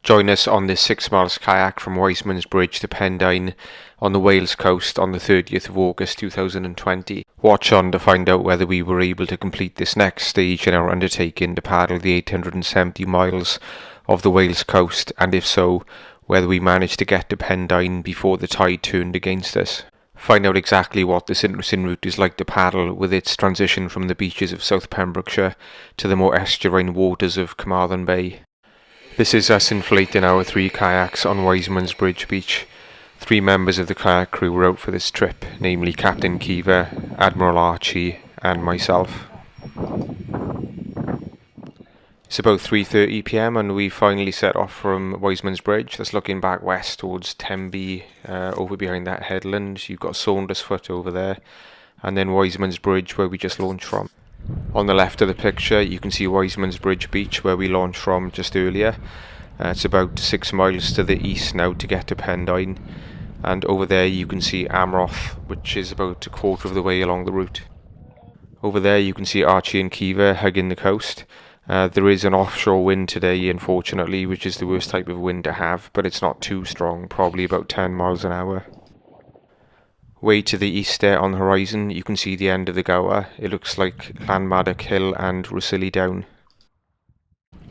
Join us on this 6 miles kayak from Wisemans Bridge to Pendine on the Wales coast on the 30th of August 2020. Watch on to find out whether we were able to complete this next stage in our undertaking to paddle the 870 miles of the Wales coast, and if so, whether we managed to get to Pendine before the tide turned against us. Find out exactly what this interesting route is like to paddle, with its transition from the beaches of South Pembrokeshire to the more estuarine waters of Carmarthen Bay. This is us inflating our 3 kayaks on Wisemans Bridge beach. 3 members of the kayak crew were out for this trip, namely Captain Kiva, Admiral Archie and myself. It's about 3:30 PM and we finally set off from Wisemans Bridge. That's looking back west towards Tenby, over behind that headland. You've got Saundersfoot over there, and then Wisemans Bridge where we just launched from. On the left of the picture you can see Wisemans Bridge beach where we launched from just earlier. It's about 6 miles to the east now to get to Pendine, and over there you can see Amroth, which is about a quarter of the way along the route. Over there you can see Archie and Kiva hugging the coast. There is an offshore wind today, unfortunately, which is the worst type of wind to have, but it's not too strong, probably about 10 miles an hour. Way to the east there on the horizon you can see the end of the Gower. It looks like Llanmaddock Hill and Rhossili Down.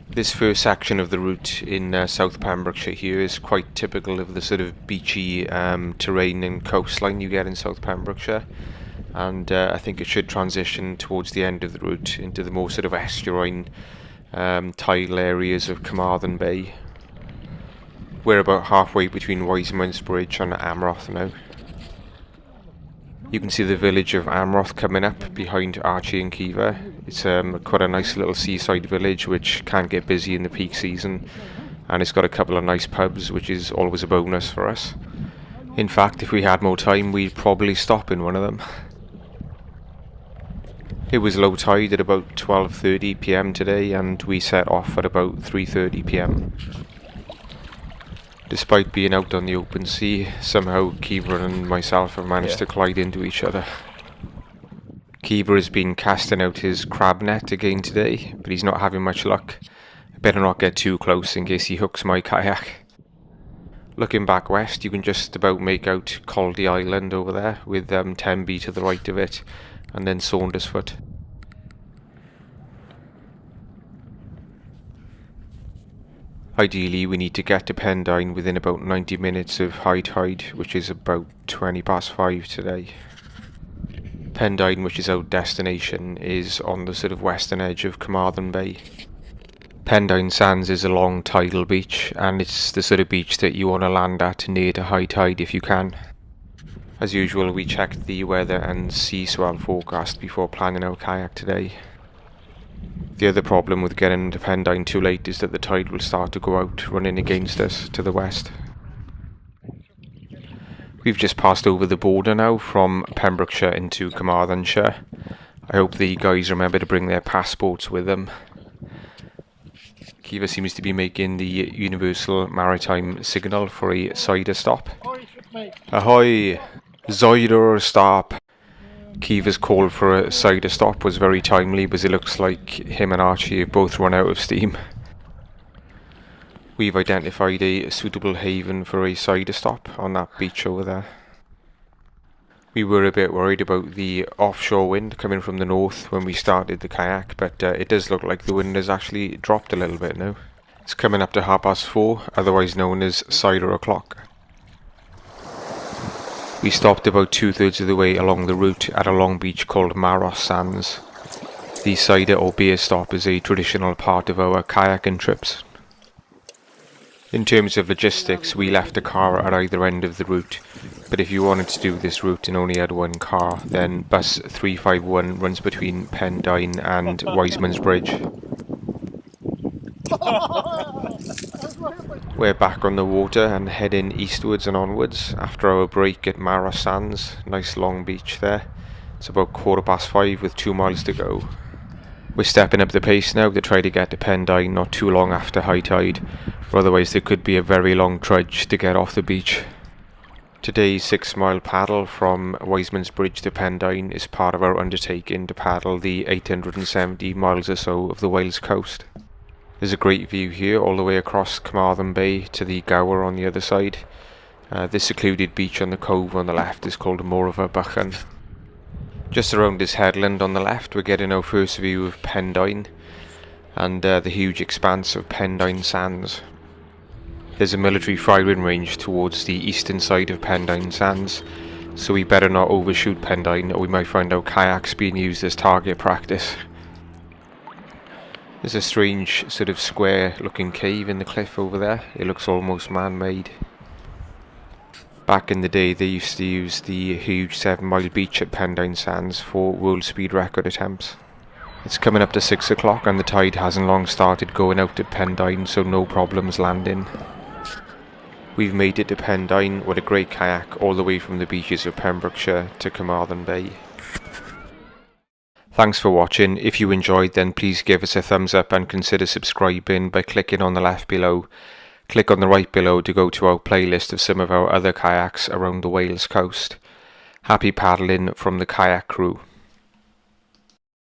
This first section of the route in South Pembrokeshire here is quite typical of the sort of beachy terrain and coastline you get in South Pembrokeshire, and I think it should transition towards the end of the route into the more sort of estuarine tidal areas of Carmarthen Bay. We're about halfway between Wisemans Bridge and Amroth now. You can see the village of Amroth coming up behind Archie and Kiva. It's quite a nice little seaside village which can get busy in the peak season, and it's got a couple of nice pubs, which is always a bonus for us. In fact, if we had more time we'd probably stop in one of them. It was low tide at about 12:30 PM today and we set off at about 3:30 PM. Despite being out on the open sea, somehow Kiva and myself have managed to collide into each other. Kiva has been casting out his crab net again today, but he's not having much luck. I better not get too close in case he hooks my kayak. Looking back west, you can just about make out Caldy Island over there, with Tenby to the right of it, and then Saundersfoot. Ideally we need to get to Pendine within about 90 minutes of high tide, which is about 5:20 today. Pendine, which is our destination, is on the sort of western edge of Carmarthen Bay. Pendine Sands is a long tidal beach, and it's the sort of beach that you want to land at near to high tide if you can. As usual, we checked the weather and sea swell forecast before planning our kayak today. The other problem with getting to Pendine too late is that the tide will start to go out, running against us to the west. We've just passed over the border now from Pembrokeshire into Carmarthenshire. I hope the guys remember to bring their passports with them. Kiva seems to be making the universal maritime signal for a cider stop. Ahoy! Cider stop! Kiva's call for a cider stop was very timely, because it looks like him and Archie have both run out of steam. We've identified a suitable haven for a cider stop on that beach over there. We were a bit worried about the offshore wind coming from the north when we started the kayak, but it does look like the wind has actually dropped a little bit now. It's coming up to 4:30, otherwise known as cider o'clock. We stopped about 2/3 of the way along the route at a long beach called Maros Sands. The cider or beer stop is a traditional part of our kayaking trips. In terms of logistics, we left a car at either end of the route, but if you wanted to do this route and only had one car, then bus 351 runs between Pendine and Wisemans Bridge. We're back on the water and heading eastwards and onwards after our break at Maros Sands. Nice long beach there. It's about 5:15 with 2 miles to go. We're stepping up the pace now to try to get to Pendine not too long after high tide, or otherwise there could be a very long trudge to get off the beach. Today's 6-mile paddle from Wisemans Bridge to Pendine is part of our undertaking to paddle the 870 miles or so of the Wales coast. There's a great view here all the way across Carmarthen Bay to the Gower on the other side. This secluded beach on the cove on the left is called MORFA BYCHAN. Just around this headland on the left we're getting our first view of Pendine and the huge expanse of Pendine Sands. There's a military firing range towards the eastern side of Pendine Sands, so we better not overshoot Pendine or we might find our kayaks being used as target practice. There's a strange sort of square looking cave in the cliff over there. It looks almost man-made. Back in the day they used to use the huge 7-mile beach at Pendine Sands for world speed record attempts. It's coming up to 6 o'clock and the tide hasn't long started going out at Pendine, so no problems landing. We've made it to Pendine with a great kayak all the way from the beaches of Pembrokeshire to Carmarthen Bay. Thanks for watching. If you enjoyed, then please give us a thumbs up and consider subscribing by clicking on the left below. Click on the right below to go to our playlist of some of our other kayaks around the Wales coast. Happy paddling from the kayak crew.